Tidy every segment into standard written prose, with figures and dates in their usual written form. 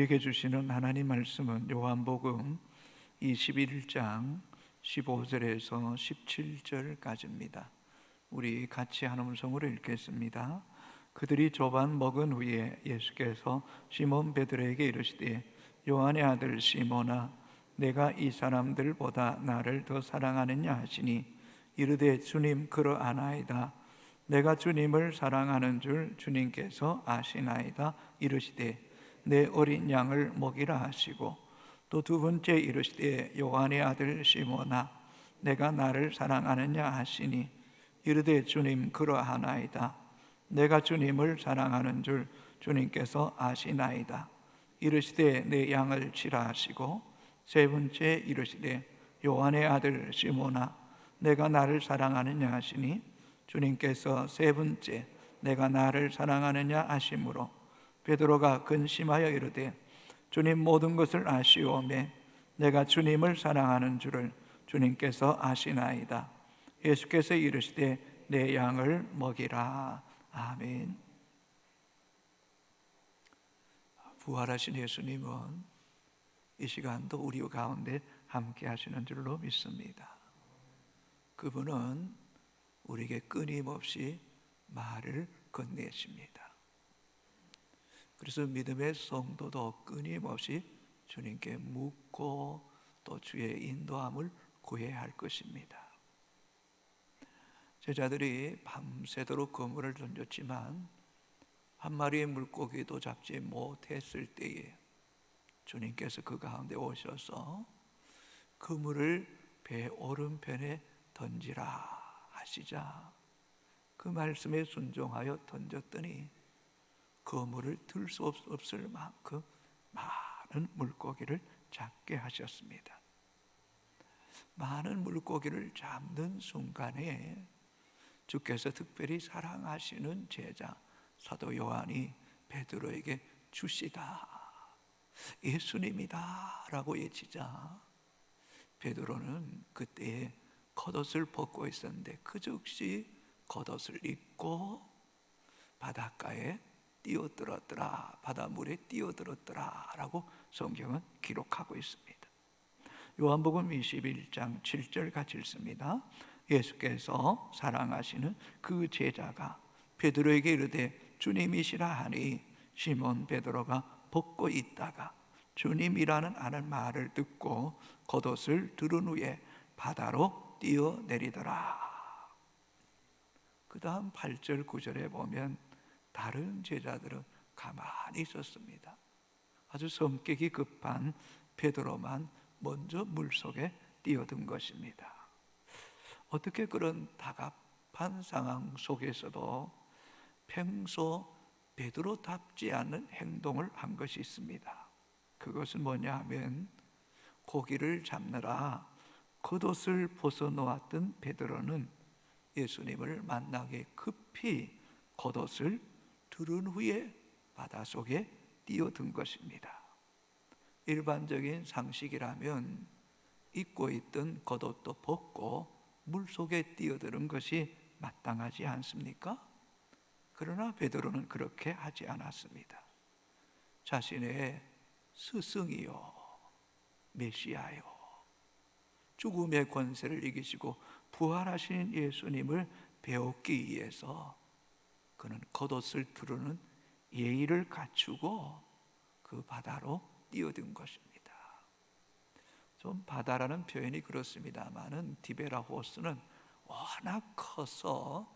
우리에게 주시는 하나님 말씀은 요한복음 21장 15절에서 17절까지입니다. 우리 같이 한 음성으로 읽겠습니다. 그들이 조반 먹은 후에 예수께서 시몬 베드로에게 이르시되 요한의 아들 시몬아 내가 이 사람들보다 나를 더 사랑하느냐 하시니 이르되 주님 그러하나이다. 내가 주님을 사랑하는 줄 주님께서 아시나이다. 이르시되 내 어린 양을 먹이라 하시고 또 두 번째 이르시되 요한의 아들 시몬아 내가 나를 사랑하느냐 하시니 이르되 주님 그러하나이다. 내가 주님을 사랑하는 줄 주님께서 아시나이다. 이르시되 내 양을 치라 하시고 세 번째 이르시되 요한의 아들 시몬아 내가 나를 사랑하느냐 하시니 주님께서 세 번째 내가 나를 사랑하느냐 하심으로 베드로가 근심하여 이르되 주님 모든 것을 아시오매 내가 주님을 사랑하는 줄을 주님께서 아시나이다. 예수께서 이르시되 내 양을 먹이라. 아멘. 부활하신 예수님은 이 시간도 우리 가운데 함께 하시는 줄로 믿습니다. 그분은 우리에게 끊임없이 말을 건네십니다. 그래서 믿음의 성도도 끊임없이 주님께 묻고 또 주의 인도함을 구해야 할 것입니다. 제자들이 밤새도록 그물을 던졌지만 한 마리의 물고기도 잡지 못했을 때에 주님께서 그 가운데 오셔서 그물을 배 오른편에 던지라 하시자 그 말씀에 순종하여 던졌더니 그물을 들 수 없을 만큼 많은 물고기를 잡게 하셨습니다. 많은 물고기를 잡는 순간에 주께서 특별히 사랑하시는 제자 사도 요한이 베드로에게 주시다 예수님이다 라고 외치자 베드로는 그때에 겉옷을 벗고 있었는데 그 즉시 겉옷을 입고 바닷가에 뛰어들었더라 바닷물에 뛰어들었더라 라고 성경은 기록하고 있습니다. 요한복음 21장 7절 같이 읽습니다. 예수께서 사랑하시는 그 제자가 베드로에게 이르되 주님이시라 하니 시몬 베드로가 벗고 있다가 주님이라는 하는 말을 듣고 겉옷을 두른 후에 바다로 뛰어내리더라. 그 다음 8절 9절에 보면 다른 제자들은 가만히 있었습니다. 아주 성격이 급한 베드로만 먼저 물속에 뛰어든 것입니다. 어떻게 그런 다급한 상황 속에서도 평소 베드로답지 않은 행동을 한 것이 있습니다. 그것은 뭐냐 하면 고기를 잡느라 겉옷을 벗어놓았던 베드로는 예수님을 만나게 급히 겉옷을 두른 후에 바닷속에 뛰어든 것입니다. 일반적인 상식이라면 입고 있던 겉옷도 벗고 물속에 뛰어드는 것이 마땅하지 않습니까? 그러나 베드로는 그렇게 하지 않았습니다. 자신의 스승이요 메시아요 죽음의 권세를 이기시고 부활하신 예수님을 배웠기 위해서 그는 겉옷을 두르는 예의를 갖추고 그 바다로 뛰어든 것입니다. 좀 바다라는 표현이 그렇습니다만은 디베라호스는 워낙 커서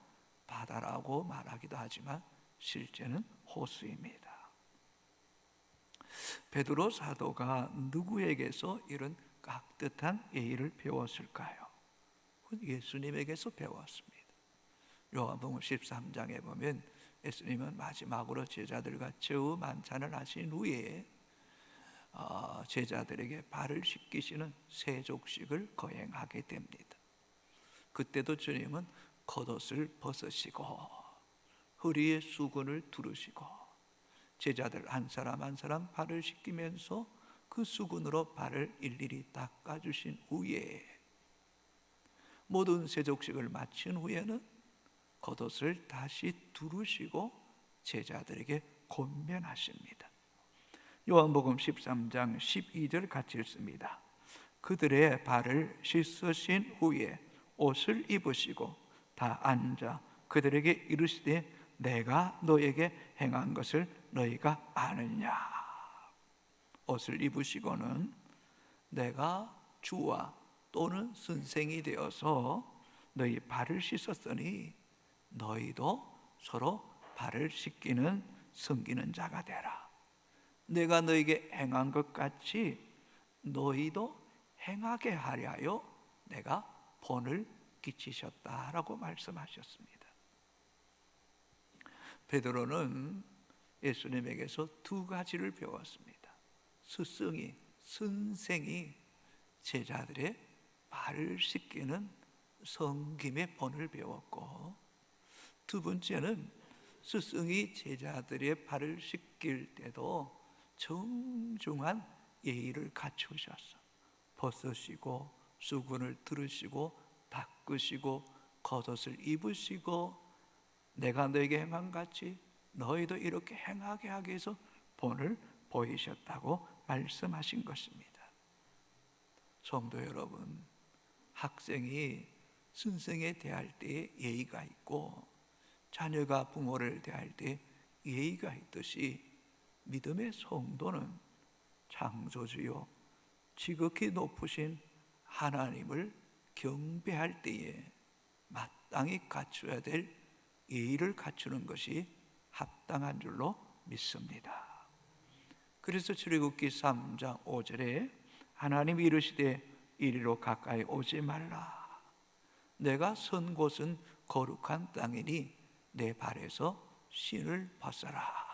바다라고 말하기도 하지만 실제는 호수입니다. 베드로 사도가 누구에게서 이런 깍듯한 예의를 배웠을까요? 예수님에게서 배웠습니다. 요한복음 13장에 보면 예수님은 마지막으로 제자들과 최후 만찬을 하신 후에 제자들에게 발을 씻기시는 세족식을 거행하게 됩니다. 그때도 주님은 겉옷을 벗으시고 허리에 수건을 두르시고 제자들 한 사람 한 사람 발을 씻기면서 그 수건으로 발을 일일이 닦아주신 후에 모든 세족식을 마친 후에는 겉옷을 다시 두르시고 제자들에게 권면하십니다. 요한복음 13장 12절 같이 읽습니다. 그들의 발을 씻으신 후에 옷을 입으시고 다 앉아 그들에게 이르시되 내가 너에게 행한 것을 너희가 아느냐. 옷을 입으시고는 내가 주와 또는 선생이 되어서 너희 발을 씻었으니 너희도 서로 발을 씻기는 섬기는 자가 되라. 내가 너에게 행한 것 같이 너희도 행하게 하려 내가 본을 끼치셨다라고 말씀하셨습니다. 베드로는 예수님에게서 두 가지를 배웠습니다. 스승이, 선생이 제자들의 발을 씻기는 섬김의 본을 배웠고, 두 번째는 스승이 제자들의 발을 씻길 때도 정중한 예의를 갖추셔서 벗으시고 수건을 들으시고 닦으시고 겉옷을 입으시고 내가 너에게 행한 같이 너희도 이렇게 행하게 하기 위해서 본을 보이셨다고 말씀하신 것입니다. 성도 여러분, 학생이 선생에 대할 때 예의가 있고 자녀가 부모를 대할 때 예의가 있듯이 믿음의 성도는 창조주요 지극히 높으신 하나님을 경배할 때에 마땅히 갖춰야 될 예의를 갖추는 것이 합당한 줄로 믿습니다. 그래서 출애굽기 3장 5절에 하나님이 이르시되 이리로 가까이 오지 말라. 내가 선 곳은 거룩한 땅이니 내 발에서 신을 벗어라.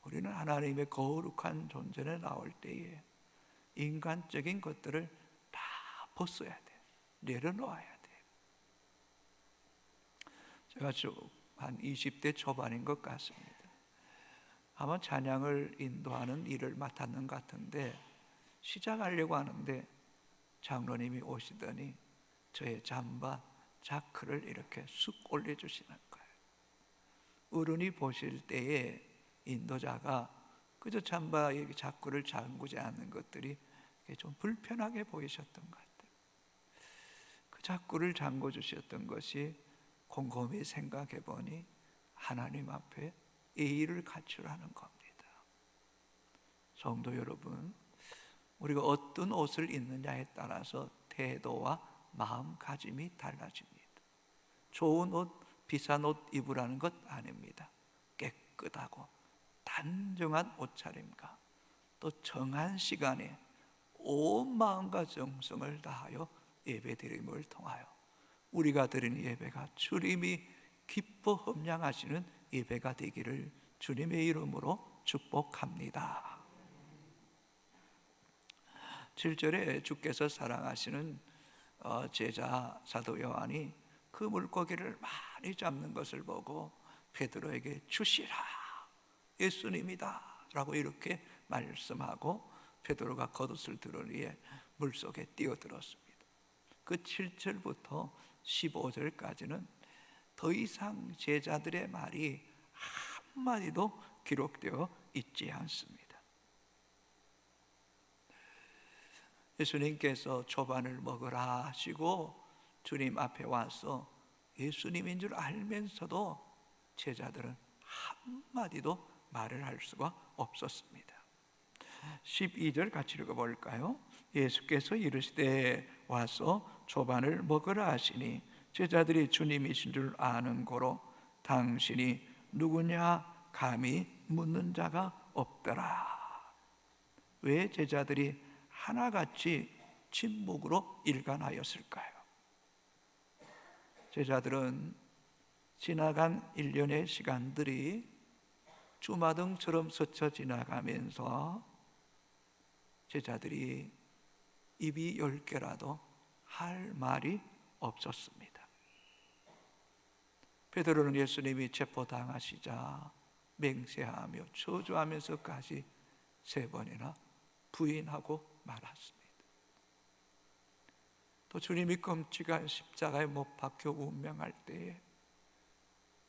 우리는 하나님의 거룩한 존재에 나올 때에 인간적인 것들을 다 벗어야 돼. 내려놓아야 돼. 제가 한 20대 초반인 것 같습니다. 아마 찬양을 인도하는 일을 맡았는 것 같은데 시작하려고 하는데 장로님이 오시더니 저의 잠바 자크를 이렇게 쑥 올려주시는 거예요. 어른이 보실 때에 인도자가 그저 잠바의 자크를 잠그지 않는 것들이 좀 불편하게 보이셨던 것 같아요. 그 자크를 잠궈 주셨던 것이 곰곰이 생각해 보니 하나님 앞에 예의를 갖추라는 겁니다. 성도 여러분, 우리가 어떤 옷을 입느냐에 따라서 태도와 마음가짐이 달라집니다. 좋은 옷, 비싼 옷 입으라는 것 아닙니다. 깨끗하고 단정한 옷차림과 또 정한 시간에 온 마음과 정성을 다하여 예배드림을 통하여 우리가 드리는 예배가 주님이 기뻐 흠양하시는 예배가 되기를 주님의 이름으로 축복합니다. 7절에 주께서 사랑하시는 제자 사도 요한이 그 물고기를 많이 잡는 것을 보고 베드로에게 주시라, 예수님이다 라고 이렇게 말씀하고 베드로가 겉옷을 들은 후에 물속에 뛰어들었습니다. 그 7절부터 15절까지는 더 이상 제자들의 말이 한마디도 기록되어 있지 않습니다. 예수님께서 초반을 먹으라 하시고 주님 앞에 와서 예수님인 줄 알면서도 제자들은 한마디도 말을 할 수가 없었습니다. 12절 같이 읽어볼까요? 예수께서 이르시되 와서 초반을 먹으라 하시니 제자들이 주님이신 줄 아는 고로 당신이 누구냐 감히 묻는 자가 없더라. 왜 제자들이 하나같이 침묵으로 일관하였을까요? 제자들은 지나간 1년의 시간들이 주마등처럼 스쳐 지나가면서 제자들이 입이 10개라도 할 말이 없었습니다. 베드로는 예수님이 체포당하시자 맹세하며 저주하면서까지 3번이나 부인하고 말았습니다. 또 주님이 끔찍한 십자가에 못 박혀 운명할 때에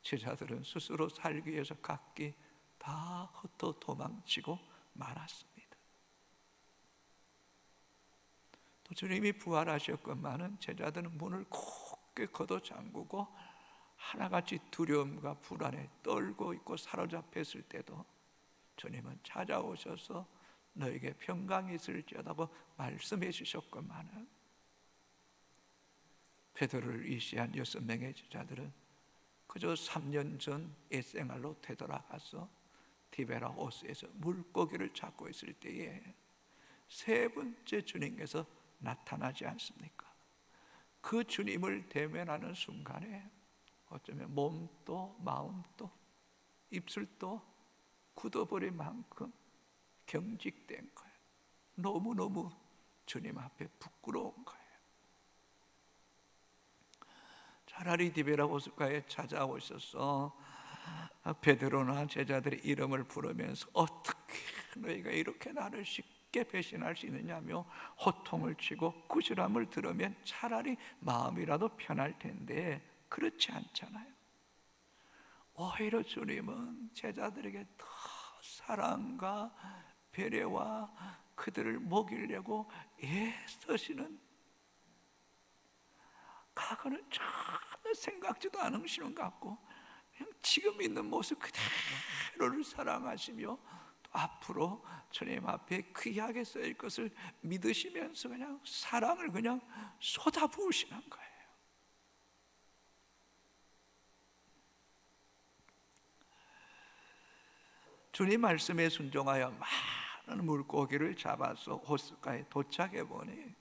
제자들은 스스로 살기 위해서 각기 다 흩어 도망치고 말았습니다. 또 주님이 부활하셨건만은 제자들은 문을 굳게 걷어 잠그고 하나같이 두려움과 불안에 떨고 있고 사로잡혔을 때도 주님은 찾아오셔서 너에게 평강이 있을지어다고 말씀해 주셨건만은 베드로를 의지한 6명의 제자들은 그저 3년 전 옛생활로 되돌아가서 디베라호스에서 물고기를 잡고 있을 때에 세 번째 주님께서 나타나지 않습니까? 그 주님을 대면하는 순간에 어쩌면 몸도 마음도 입술도 굳어버릴 만큼 경직된 거예요. 너무너무 주님 앞에 부끄러운 거예요. 차라리 디베라호스가에 찾아오셔서 베드로나 제자들의 이름을 부르면서 어떻게 너희가 이렇게 나를 쉽게 배신할 수 있느냐며 호통을 치고 꾸지람을 들으면 차라리 마음이라도 편할 텐데 그렇지 않잖아요. 오히려 주님은 제자들에게 더 사랑과 배려와 그들을 먹이려고 애쓰시는, 과거는 전혀 생각지도 않으시는 것 같고 그냥 지금 있는 모습 그대로를 사랑하시며 또 앞으로 주님 앞에 귀하게 쓰일 것을 믿으시면서 그냥 사랑을 그냥 쏟아부으시는 거예요. 주님 말씀에 순종하여 많은 물고기를 잡아서 호숫가에 도착해 보니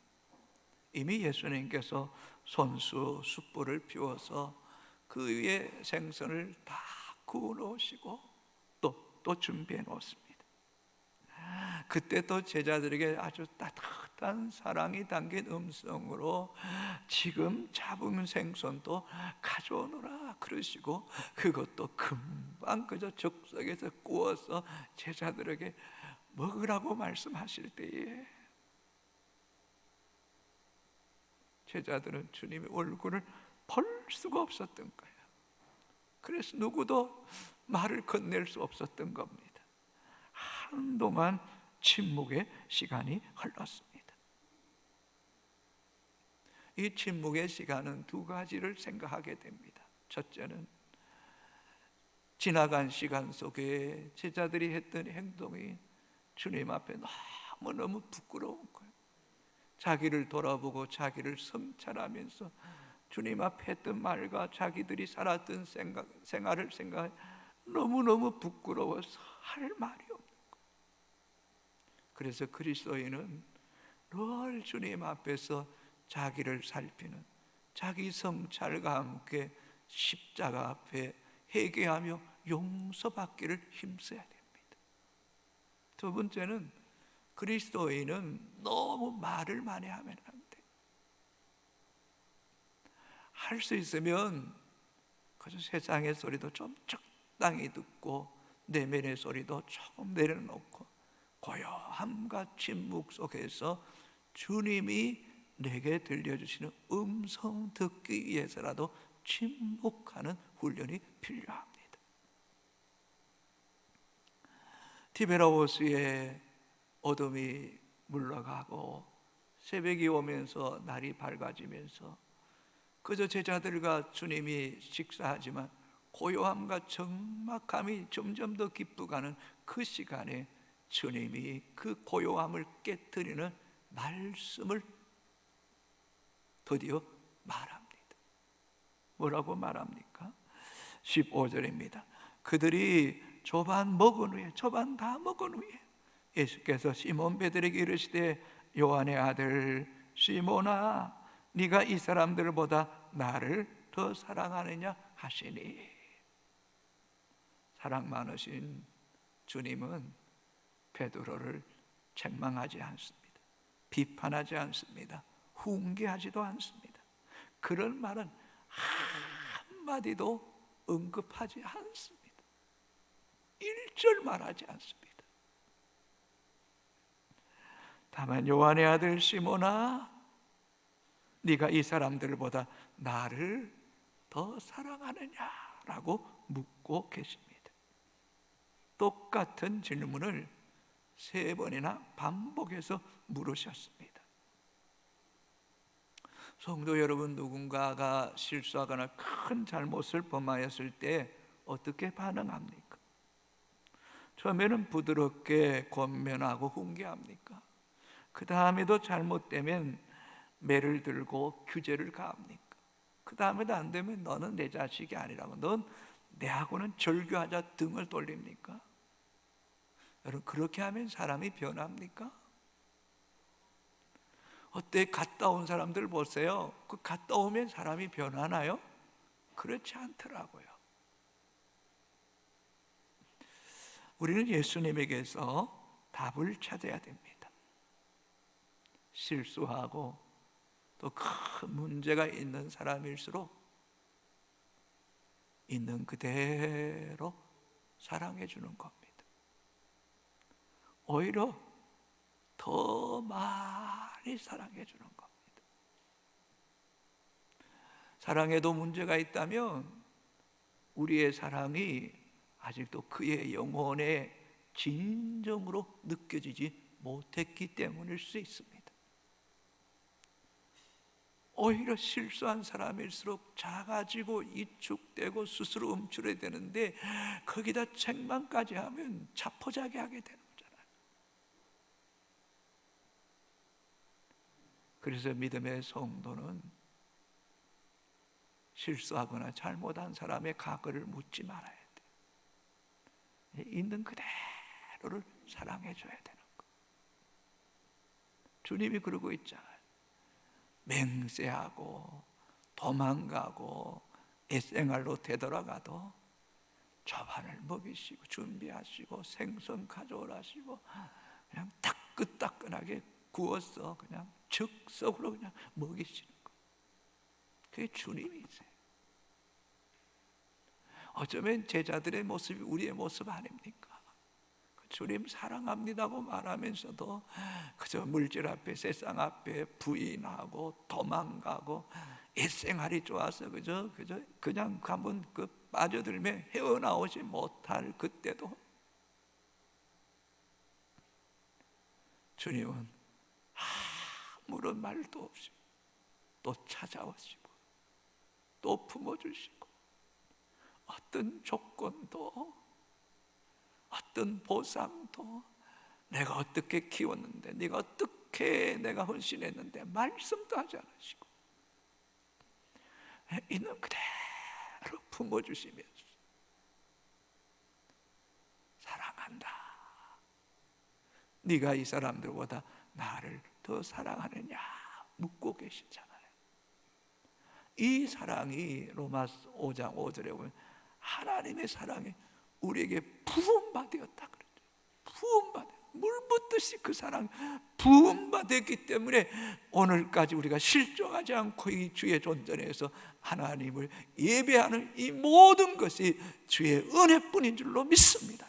이미 예수님께서 손수 숯불을 피워서 그 위에 생선을 다 구워 놓으시고 또 준비해 놓습니다. 그때 또 제자들에게 아주 따뜻한 사랑이 담긴 음성으로 지금 잡은 생선도 가져오너라 그러시고 그것도 금방 그저 즉석에서 구워서 제자들에게 먹으라고 말씀하실 때에 제자들은 주님의 얼굴을 볼 수가 없었던 거예요. 그래서 누구도 말을 건넬 수 없었던 겁니다. 한동안 침묵의 시간이 흘렀습니다. 이 침묵의 시간은 두 가지를 생각하게 됩니다. 첫째는 지나간 시간 속에 제자들이 했던 행동이 주님 앞에 너무너무 부끄러운 거예요. 자기를 돌아보고 자기를 성찰하면서 주님 앞에 했던 말과 자기들이 살았던 생활을 생각해 너무너무 부끄러워서 할 말이 없는 거예요. 그래서 그리스도인은 늘 주님 앞에서 자기를 살피는 자기 성찰과 함께 십자가 앞에 회개하며 용서받기를 힘써야 됩니다. 두 번째는 그리스도인은 너무 말을 많이 하면 안 돼. 할 수 있으면 그저 세상의 소리도 좀 적당히 듣고 내면의 소리도 조금 내려놓고 고요함과 침묵 속에서 주님이 내게 들려주시는 음성 듣기 위해서라도 침묵하는 훈련이 필요합니다. 디베라호스의 어둠이 물러가고 새벽이 오면서 날이 밝아지면서 그저 제자들과 주님이 식사하지만 고요함과 적막함이 점점 더 깊어가는 그 시간에 주님이 그 고요함을 깨뜨리는 말씀을 드디어 말합니다. 뭐라고 말합니까? 15절입니다. 그들이 조반 다 먹은 후에 예수께서 시몬 베드로에게 이르시되 요한의 아들 시몬아 네가 이 사람들보다 나를 더 사랑하느냐 하시니, 사랑 많으신 주님은 베드로를 책망하지 않습니다. 비판하지 않습니다. 훈계하지도 않습니다. 그런 말은 한마디도 언급하지 않습니다. 1절 말하지 않습니다. 다만 요한의 아들 시몬아 네가 이 사람들보다 나를 더 사랑하느냐라고 묻고 계십니다. 똑같은 질문을 3번이나 반복해서 물으셨습니다. 성도 여러분, 누군가가 실수하거나 큰 잘못을 범하였을 때 어떻게 반응합니까? 처음에는 부드럽게 권면하고 훈계합니까? 그 다음에도 잘못되면 매를 들고 규제를 가합니까? 그 다음에도 안 되면 너는 내 자식이 아니라고, 넌 내하고는 절교하자 등을 돌립니까? 여러분, 그렇게 하면 사람이 변합니까? 어때? 갔다 온 사람들 보세요. 그 갔다 오면 사람이 변하나요? 그렇지 않더라고요. 우리는 예수님에게서 답을 찾아야 됩니다. 실수하고 또 큰 문제가 있는 사람일수록 있는 그대로 사랑해 주는 겁니다. 오히려 더 많이 사랑해 주는 겁니다. 사랑에도 문제가 있다면 우리의 사랑이 아직도 그의 영혼의 진정으로 느껴지지 못했기 때문일 수 있습니다. 오히려 실수한 사람일수록 작아지고 이축되고 스스로 움츠려야 되는데 거기다 책망까지 하면 자포자기하게 되는 거잖아요. 그래서 믿음의 성도는 실수하거나 잘못한 사람의 과거를 묻지 말아야 돼요. 있는 그대로를 사랑해 줘야 되는 거. 주님이 그러고 있잖아요. 맹세하고 도망가고 애생활로 되돌아가도 저반을 먹이시고 준비하시고 생선 가져오라 하시고 그냥 따끈따끈하게 구워서 그냥 즉석으로 그냥 먹이시는 거. 그게 주님이세요. 어쩌면 제자들의 모습이 우리의 모습 아닙니까? 주님 사랑합니다고 말하면서도 그저 물질 앞에 세상 앞에 부인하고 도망가고 애생활이 좋아서 그냥 한번 빠져들면 헤어나오지 못할 그때도 주님은 아무런 말도 없이 또 찾아오시고 또 품어주시고 어떤 조건도 어떤 보상도 내가 어떻게 키웠는데 네가 어떻게 내가 헌신했는데 말씀도 하지 않으시고 있는 그대로 품어주시면서 사랑한다. 네가 이 사람들보다 나를 더 사랑하느냐 묻고 계시잖아요. 이 사랑이 로마서 5장 5절에 보면 하나님의 사랑이 우리에게 부음받았다 그러죠. 부음받아 물 붓듯이 그 사랑 부음받았기 때문에 오늘까지 우리가 실족하지 않고 이 주의 존전에서 하나님을 예배하는 이 모든 것이 주의 은혜뿐인 줄로 믿습니다.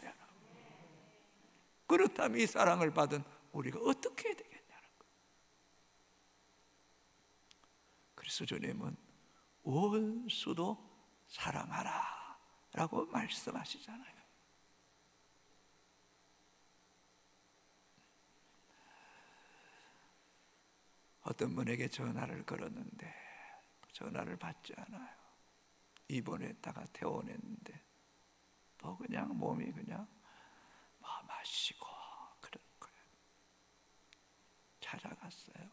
그렇다면 이 사랑을 받은 우리가 어떻게 해야 되겠냐는 거예요. 그래서 주님은 원수도 사랑하라 라고 말씀하시잖아요. 어떤 분에게 전화를 걸었는데 전화를 받지 않아요. 입원했다가 퇴원했는데 또 그냥 몸이 그냥 마시고 그런 거예요. 찾아갔어요.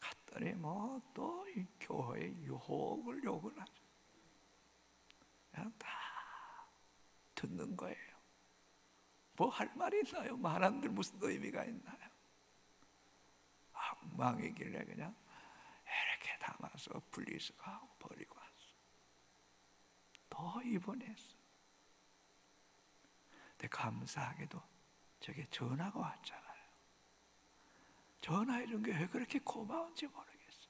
갔더니 또 이 교회에 욕을 하죠. 그냥 다 듣는 거예요. 뭐 할 말이 있나요? 말한들 무슨 의미가 있나요? 엉망이길래 그냥 이렇게 담아서 분리수거하고 버리고 왔어. 또 입원했어. 근데 감사하게도 저게 전화가 왔잖아요. 전화해 준 게 왜 그렇게 고마운지 모르겠어.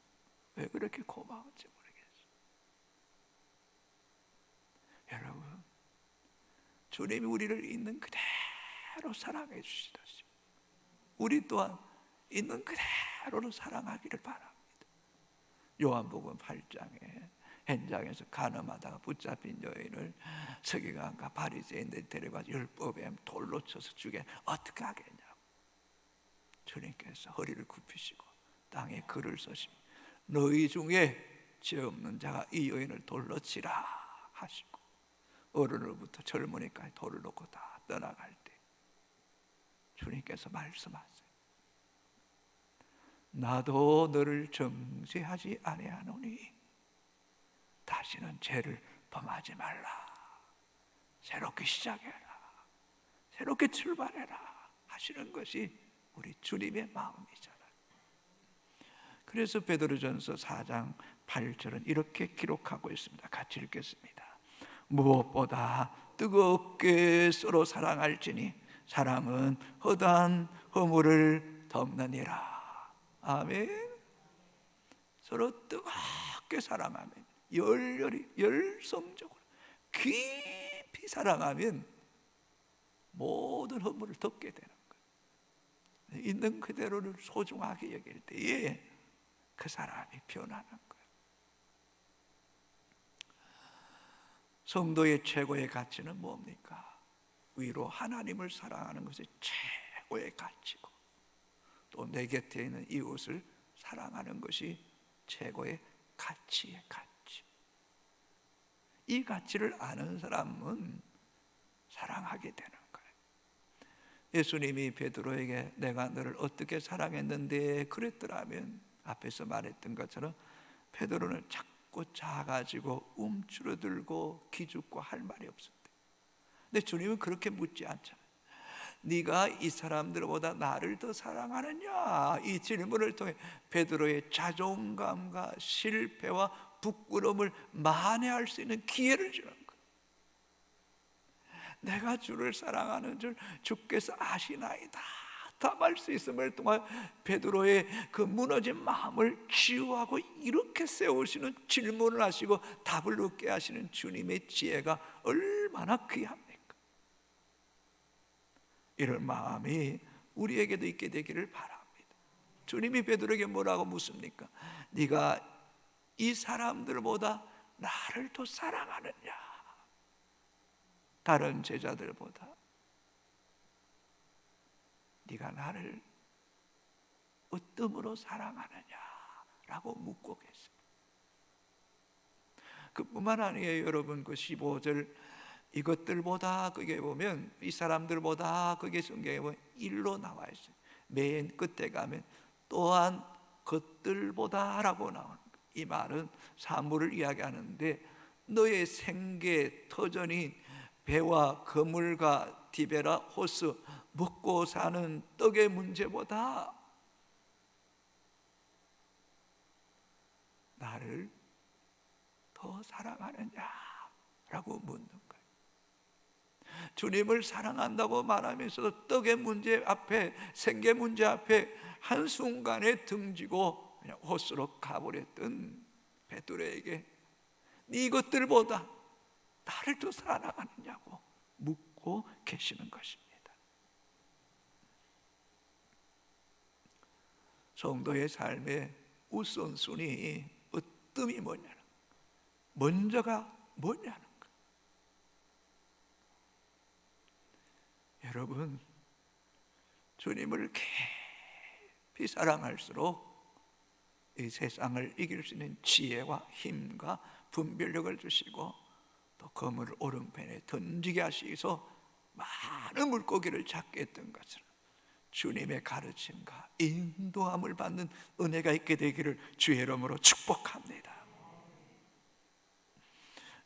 왜 그렇게 고마운지 모르겠어. 여러분, 주님이 우리를 있는 그대로 사랑해 주시듯이 우리 또한 있는 그대로를 사랑하기를 바랍니다. 요한복음 8장에 현장에서 간음하다가 붙잡힌 여인을 서기관과 바리새인들이 데려가 율법에 돌로 쳐서 죽여 어떻게 하겠냐고. 주님께서 허리를 굽히시고 땅에 글을 써시고 너희 중에 죄 없는 자가 이 여인을 돌로 치라 하시고 어른으로부터 젊은이까지 돌을 놓고 다 떠나갈 때 주님께서 말씀하세요. 나도 너를 정죄하지 아니하노니 다시는 죄를 범하지 말라. 새롭게 시작해라. 새롭게 출발해라 하시는 것이 우리 주님의 마음이잖아요. 그래서 베드로전서 4장 8절은 이렇게 기록하고 있습니다. 같이 읽겠습니다. 무엇보다 뜨겁게 서로 사랑할지니 사랑은 허다한 허물을 덮느니라. 아멘. 서로 뜨겁게 사랑하면, 열렬히 열성적으로 깊이 사랑하면 모든 허물을 덮게 되는 거예요. 있는 그대로를 소중하게 여길 때에 그 사람이 변하는 거예요. 성도의 최고의 가치는 뭡니까? 위로 하나님을 사랑하는 것이 최고의 가치고 또 내 곁에 있는 이웃을 사랑하는 것이 최고의 가치의 가치. 이 가치를 아는 사람은 사랑하게 되는 거예요. 예수님이 베드로에게 내가 너를 어떻게 사랑했는데 그랬더라면 앞에서 말했던 것처럼 베드로는 자꾸 작아지고 움츠러들고 기죽고 할 말이 없었대. 근데 주님은 그렇게 묻지 않잖아요. 네가 이 사람들보다 나를 더 사랑하느냐? 이 질문을 통해 베드로의 자존감과 실패와 부끄러움을 만회할 수 있는 기회를 주는 거예요. 내가 주를 사랑하는 줄 주께서 아시나이다 답할 수 있음을 통해 베드로의 그 무너진 마음을 치유하고 이렇게 세우시는 질문을 하시고 답을 얻게 하시는 주님의 지혜가 얼마나 귀합니까? 이런 마음이 우리에게도 있게 되기를 바랍니다. 주님이 베드로에게 뭐라고 묻습니까? 네가 이 사람들보다 나를 더 사랑하느냐? 다른 제자들보다 네가 나를 어떠므로 사랑하느냐라고 묻고 계십니다. 그뿐만 아니에요. 여러분 그 15절 이것들보다 그게 보면 이 사람들보다 그게 성경에 보면 일로 나와 있어요. 맨 끝에 가면 또한 그것들보다라고 나오는 거예요. 이 말은 사물을 이야기하는데 너의 생계 터전인 배와 그물과 디베라 호스 먹고 사는 떡의 문제보다 나를 더 사랑하느냐라고 묻는 거예요. 주님을 사랑한다고 말하면서 떡의 문제 앞에, 생계 문제 앞에 한순간에 등지고 그냥 호수로 가버렸던 베드로에게 네 이것들보다 나를 더 사랑하느냐고 묻고 계시는 것입니다. 성도의 삶의 우선순위 으뜸이 뭐냐는 거예요. 먼저가 뭐냐는 거예요. 여러분 주님을 깊이 사랑할수록 이 세상을 이길 수 있는 지혜와 힘과 분별력을 주시고 또 그물을 오른편에 던지게 하시서 많은 물고기를 잡게 했던 것처럼 주님의 가르침과 인도함을 받는 은혜가 있게 되기를 주의 이름으로 축복합니다.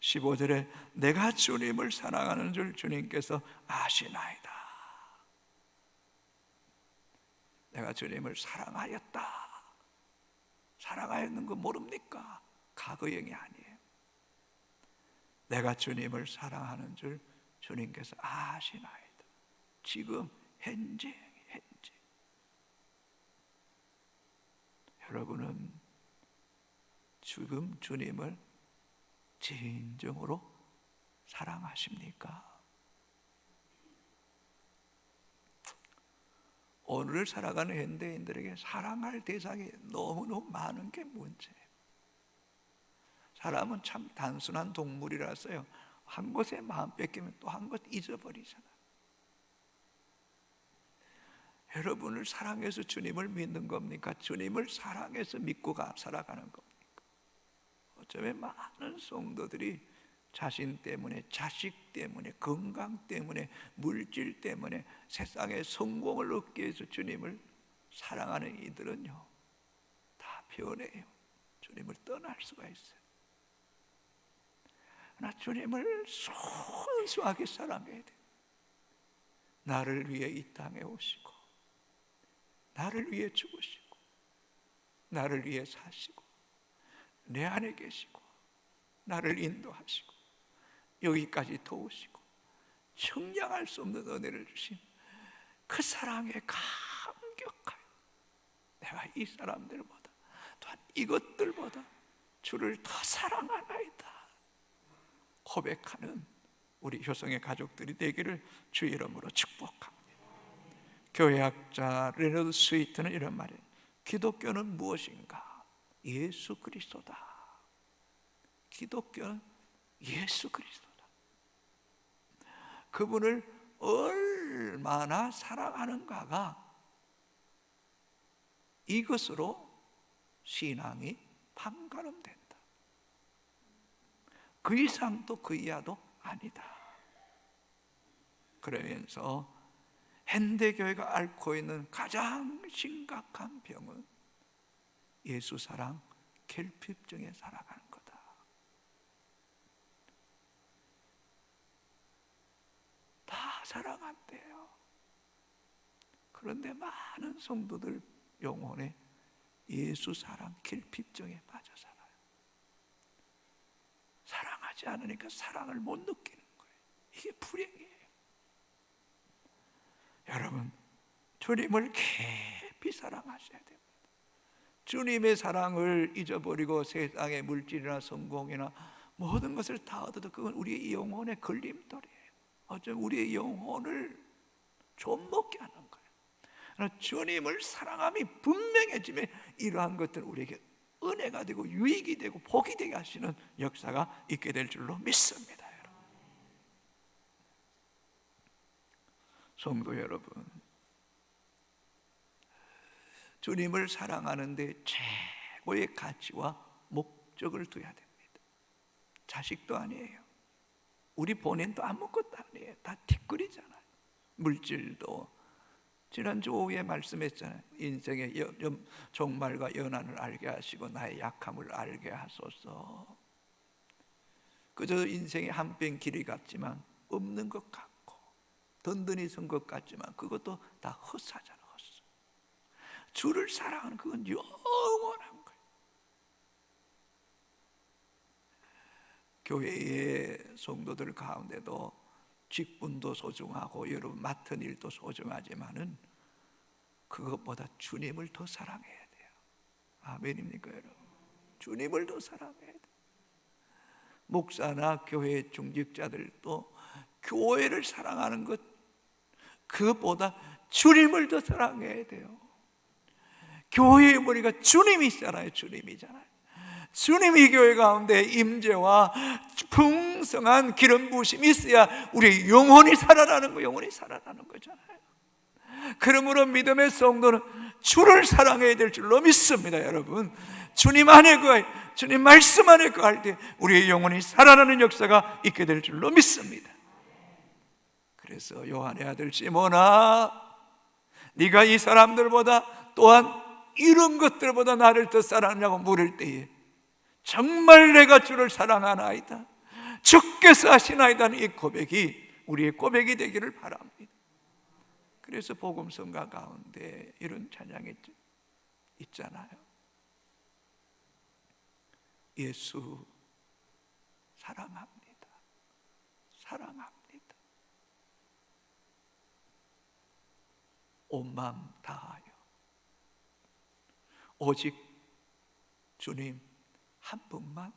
15절에 내가 주님을 사랑하는 줄 주님께서 아시나이다. 내가 주님을 사랑하였다. 사랑하였는 거 모릅니까? 과거형이 아니에요. 내가 주님을 사랑하는 줄 주님께서 아시나이다. 지금 현재. 여러분은 지금 주님을 진정으로 사랑하십니까? 오늘을 살아가는 현대인들에게 사랑할 대상이 너무너무 많은 게 문제예요. 사람은 참 단순한 동물이라서요, 한 곳에 마음 뺏기면 또 한 곳 잊어버리잖아요. 여러분을 사랑해서 주님을 믿는 겁니까? 주님을 사랑해서 믿고 살아가는 겁니까? 어쩌면 많은 성도들이 자신 때문에, 자식 때문에, 건강 때문에, 물질 때문에, 세상에 성공을 얻기 위해서 주님을 사랑하는 이들은요, 다 변해요. 주님을 떠날 수가 있어요. 나 주님을 순수하게 사랑해야 돼요. 나를 위해 이 땅에 오시고, 나를 위해 죽으시고, 나를 위해 사시고, 내 안에 계시고, 나를 인도하시고, 여기까지 도우시고, 청량할 수 없는 은혜를 주신 그 사랑에 감격하여 내가 이 사람들보다, 또한 이것들보다 주를 더 사랑하나이다 고백하는 우리 효성의 가족들이 되기를 주 이름으로 축복합니다. 교회학자 레너드 스위트는 이런 말이에요. 기독교는 무엇인가? 예수 그리스도다. 기독교는 예수 그리스도다. 그분을 얼마나 사랑하는가가 이것으로 신앙이 판가름된다. 그 이상도 그 이하도 아니다. 그러면서 현대교회가 앓고 있는 가장 심각한 병은 예수 사랑 결핍증에 살아가는 거다. 다 사랑한대요. 그런데 많은 성도들 영혼에 예수 사랑 결핍증에 빠져 살아요. 사랑하지 않으니까 사랑을 못 느끼는 거예요. 이게 불행이에요. 여러분, 주님을 깊이 사랑하셔야 됩니다. 주님의 사랑을 잊어버리고 세상의 물질이나 성공이나 모든 것을 다 얻어도 그건 우리의 영혼의 걸림돌이에요. 어쩌면 우리의 영혼을 좀먹게 하는 거예요. 주님을 사랑함이 분명해지면 이러한 것들은 우리에게 은혜가 되고 유익이 되고 복이 되게 하시는 역사가 있게 될 줄로 믿습니다. 여러분. 성도 여러분, 주님을 사랑하는데 최고의 가치와 목적을 둬야 됩니다. 자식도 아니에요. 우리 본인도 아무것도 아니에요. 다 뒷거리잖아요. 물질도 지난주 오후에 말씀했잖아요. 인생의 종말과 연한을 알게 하시고 나의 약함을 알게 하소서. 그저 인생의 한 뼘 길이 같지만 없는 것 같고 든든히 선 것 같지만 그것도 다 헛사잖아. 헛사. 주를 사랑하는 그건 영원한 거예요. 교회의 성도들 가운데도 직분도 소중하고 여러분 맡은 일도 소중하지만은 그것보다 주님을 더 사랑해야 돼요. 아멘입니까 여러분? 주님을 더 사랑해야 돼요. 목사나 교회 중직자들도 교회를 사랑하는 것 그것보다 주님을 더 사랑해야 돼요. 교회의 머리가 주님이잖아요. 주님이잖아요. 주님이 교회 가운데 임재와 풍성한 기름 부으심이 있어야 우리 영혼이 살아나는 거, 영혼이 살아나는 거잖아요. 그러므로 믿음의 성도는 주를 사랑해야 될 줄로 믿습니다. 여러분, 주님 안에 주님 말씀 안에 거할 때 우리의 영혼이 살아나는 역사가 있게 될 줄로 믿습니다. 그래서 요한의 아들 시몬아, 네가 이 사람들보다 또한 이런 것들보다 나를 더 사랑하냐고 물을 때에 정말 내가 주를 사랑하나이다, 주께서 하시나이다는 이 고백이 우리의 고백이 되기를 바랍니다. 그래서 복음성가 가운데 이런 찬양이 있잖아요. 예수 사랑합니다. 사랑합니다. 온 마음 다하여 오직 주님 한 분만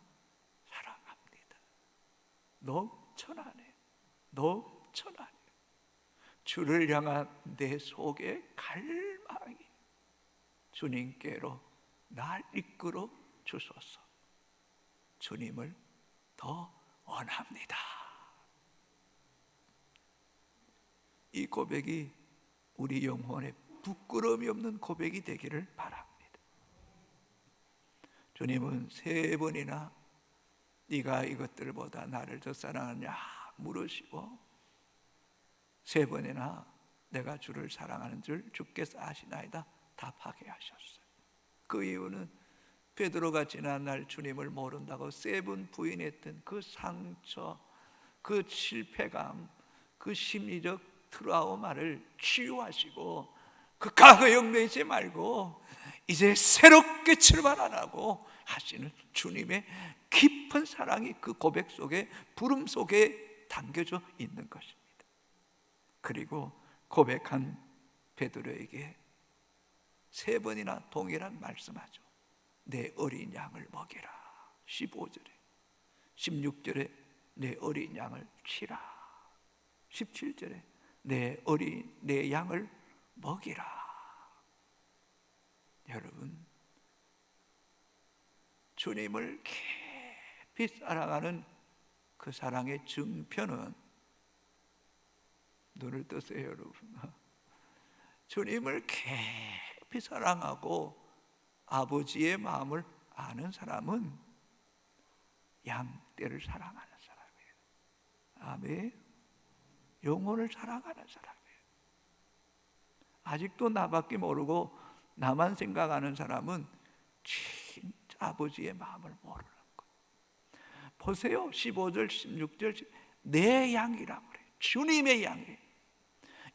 사랑합니다. 넘쳐나네. 넘쳐나네. 주를 향한 내 속의 갈망이 주님께로 날 이끌어 주소서. 주님을 더 원합니다. 이 고백이 우리 영혼에 부끄러움이 없는 고백이 되기를 바랍니다. 주님은 3번이나 네가 이것들보다 나를 더 사랑하느냐 물으시고 3번이나 내가 주를 사랑하는 줄 주께서 아시나이다 답하게 하셨어요. 그 이유는 베드로가 지난날 주님을 모른다고 3번 부인했던 그 상처, 그 실패감, 그 심리적 트라우마를 치유하시고 그 과거에 얽매이지 말고 이제 새롭게 출발하라고 하시는 주님의 깊은 사랑이 그 고백 속에, 부름 속에 담겨져 있는 것입니다. 그리고 고백한 베드로에게 3번이나 동일한 말씀하죠. 내 어린 양을 먹이라. 15절에 16절에 내 어린 양을 치라. 17절에 내 양을 먹이라. 여러분, 주님을 깊이 사랑하는 그 사랑의 증표는, 눈을 뜨세요 여러분, 주님을 깊이 사랑하고 아버지의 마음을 아는 사람은 양떼를 사랑하는 사람이에요. 아멘. 영혼을 사랑하는 사람이에요. 아직도 나밖에 모르고 나만 생각하는 사람은 진짜 아버지의 마음을 모르는 거예요. 보세요. 15절 16절 내 양이라고 그래요. 주님의 양이에요.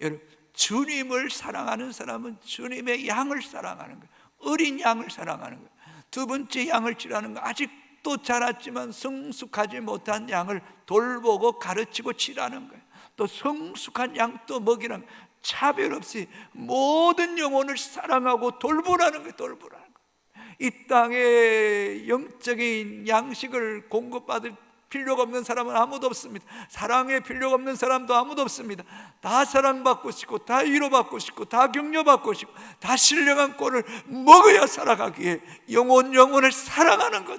여러분, 주님을 사랑하는 사람은 주님의 양을 사랑하는 거예요. 어린 양을 사랑하는 거예요. 두 번째 양을 치라는 거, 아직도 자랐지만 성숙하지 못한 양을 돌보고 가르치고 치라는 거예요. 또 성숙한 양도 먹이라는 거예요. 차별 없이 모든 영혼을 사랑하고 돌보라는 거예요. 돌보라는 거예요. 이 땅에 영적인 양식을 공급받을 필요가 없는 사람은 아무도 없습니다. 사랑에 필요가 없는 사람도 아무도 없습니다. 다 사랑받고 싶고, 다 위로받고 싶고, 다 격려받고 싶고, 다 신령한 꼴을 먹어야 살아가기에 영혼을 사랑하는 것,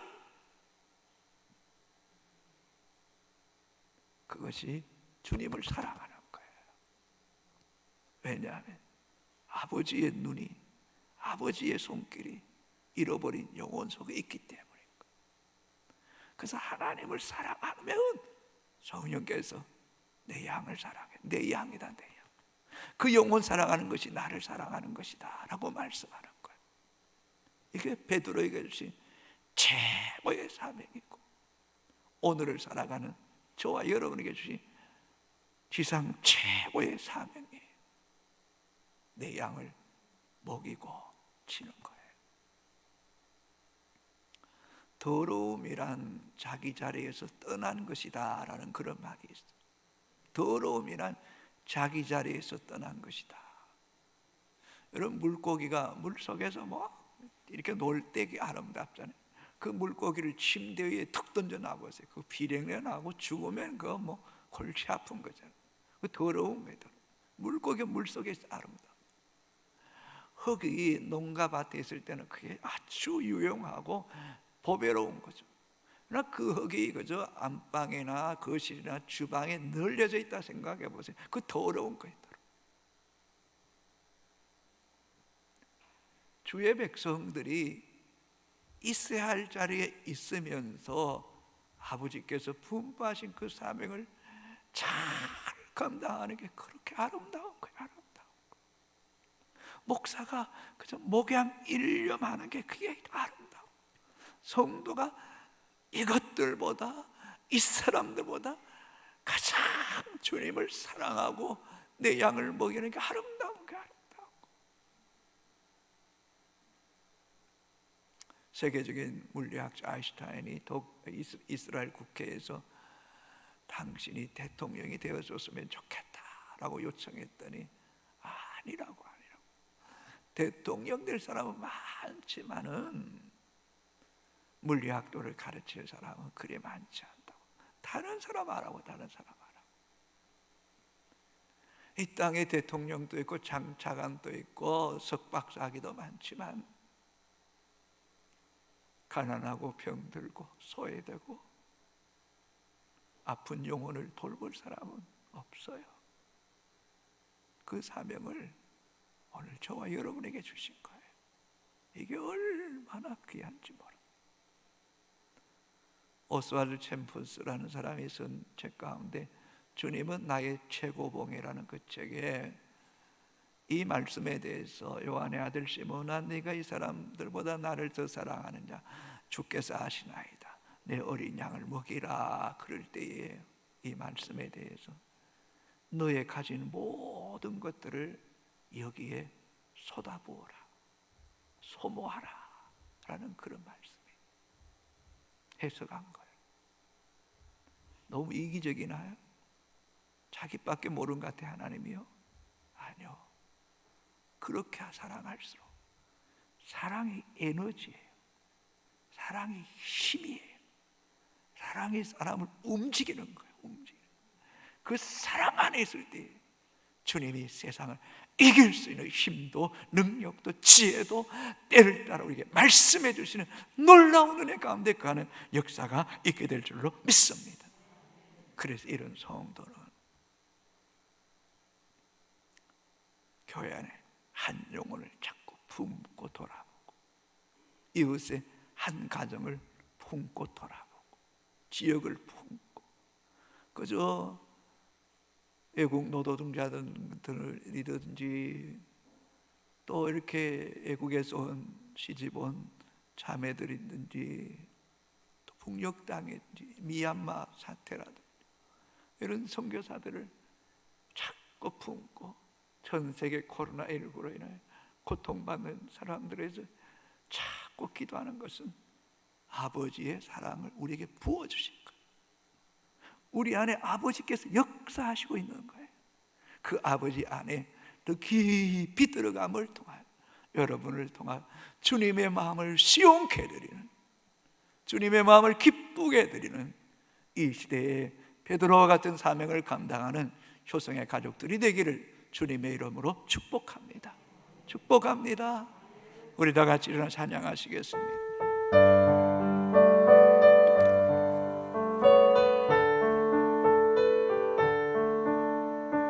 그것이 주님을 사랑하는 거예요. 왜냐하면 아버지의 눈이, 아버지의 손길이 잃어버린 영혼 속에 있기 때문에. 그래서 하나님을 사랑하면 성령께서 내 양을 사랑해. 내 양이다, 내 양. 그 영혼 사랑하는 것이 나를 사랑하는 것이다 라고 말씀하는 거예요. 이게 베드로에게 주신 최고의 사명이고, 오늘을 살아가는 저와 여러분에게 주신 지상 최고의 사명이에요. 내 양을 먹이고 치는 거예요. 더러움이란 자기 자리에서 떠난 것이다 라는 그런 말이 있어요. 더러움이란 자기 자리에서 떠난 것이다. 여러분, 물고기가 물속에서 뭐 이렇게 놀 때 아름답잖아요. 그 물고기를 침대 위에 툭 던져 놔보세요. 그 비린내 나고 죽으면 그거 뭐 골치 아픈 거잖아요. 그 더러운 거예요. 물고기 물속에서 아름다워. 흙이 농가밭에 있을 때는 그게 아주 유용하고 보배로운 거죠. 그러나 그 흙이 그저 안방이나 거실이나 주방에 널려져 있다 생각해 보세요. 그 더러운 거예요. 주의 백성들이 있어야 할 자리에 있으면서 아버지께서 분부하신 그 사명을 잘 감당하는 게 그렇게 아름다운 거예요. 아름다운 거예요. 목사가 그저 목양 일념하는 게 그게 아름다운 거예요. 성도가 이것들보다, 이 사람들보다 가장 주님을 사랑하고 내 양을 먹이는 게 아름다운 게 아름다운 거. 세계적인 물리학자 아인슈타인이 이스라엘 국회에서 당신이 대통령이 되어줬으면 좋겠다라고 요청했더니 아니라고. 대통령 될 사람은 많지만은 물리학도를 가르칠 사람은 그리 많지 않다고. 다른 사람 알아고, 다른 사람 알아고. 이 땅에 대통령도 있고 장차관도 있고 석박사기도 많지만 가난하고 병들고 소외되고 아픈 영혼을 돌볼 사람은 없어요. 그 사명을 오늘 저와 여러분에게 주신 거예요. 이게 얼마나 귀한지 모릅니다. 오스왈드 챔플스라는 사람이 쓴 책 가운데 주님은 나의 최고봉이라는 그 책에 이 말씀에 대해서 요한의 아들 시몬아, 네가 이 사람들보다 나를 더 사랑하느냐? 주께서 아시나이다. 내 어린 양을 먹이라. 그럴 때에 이 말씀에 대해서 너의 가진 모든 것들을 여기에 쏟아부어라, 소모하라 라는 그런 말씀이 해석한 거예요. 너무 이기적이나요? 자기밖에 모르는 것 같아 하나님이요? 아니요. 그렇게 사랑할수록 사랑이 에너지예요. 사랑이 힘이에요. 사랑이 사람을 움직이는 거예요. 그 사랑 안에 있을 때 주님이 세상을 이길 수 있는 힘도 능력도 지혜도 때를 따라 우리에게 말씀해 주시는 놀라운 은혜 가운데 가는 역사가 있게 될 줄로 믿습니다. 그래서 이런 성도는 교회 안에 한 영혼을 자꾸 품고 돌아보고, 이웃의 한 가정을 품고 돌아보고, 지역을 품고, 그저 외국 노동자들이든지 또 이렇게 외국에서 온 시집온 자매들이든지 또 북녘 땅이든지 미얀마 사태라든지 이런 선교사들을 자꾸 품고, 전 세계 코로나19로 인해 고통받는 사람들에서 자꾸 기도하는 것은 아버지의 사랑을 우리에게 부어주신 거예요. 우리 안에 아버지께서 역사하시고 있는 거예요. 그 아버지 안에 더 깊이 들어감을 통하여 여러분을 통하여 주님의 마음을 시원케 해드리는, 주님의 마음을 기쁘게 해드리는 이 시대에 베드로와 같은 사명을 감당하는 효성의 가족들이 되기를 주님의 이름으로 축복합니다. 축복합니다. 우리 다 같이 일어나 찬양하시겠습니다.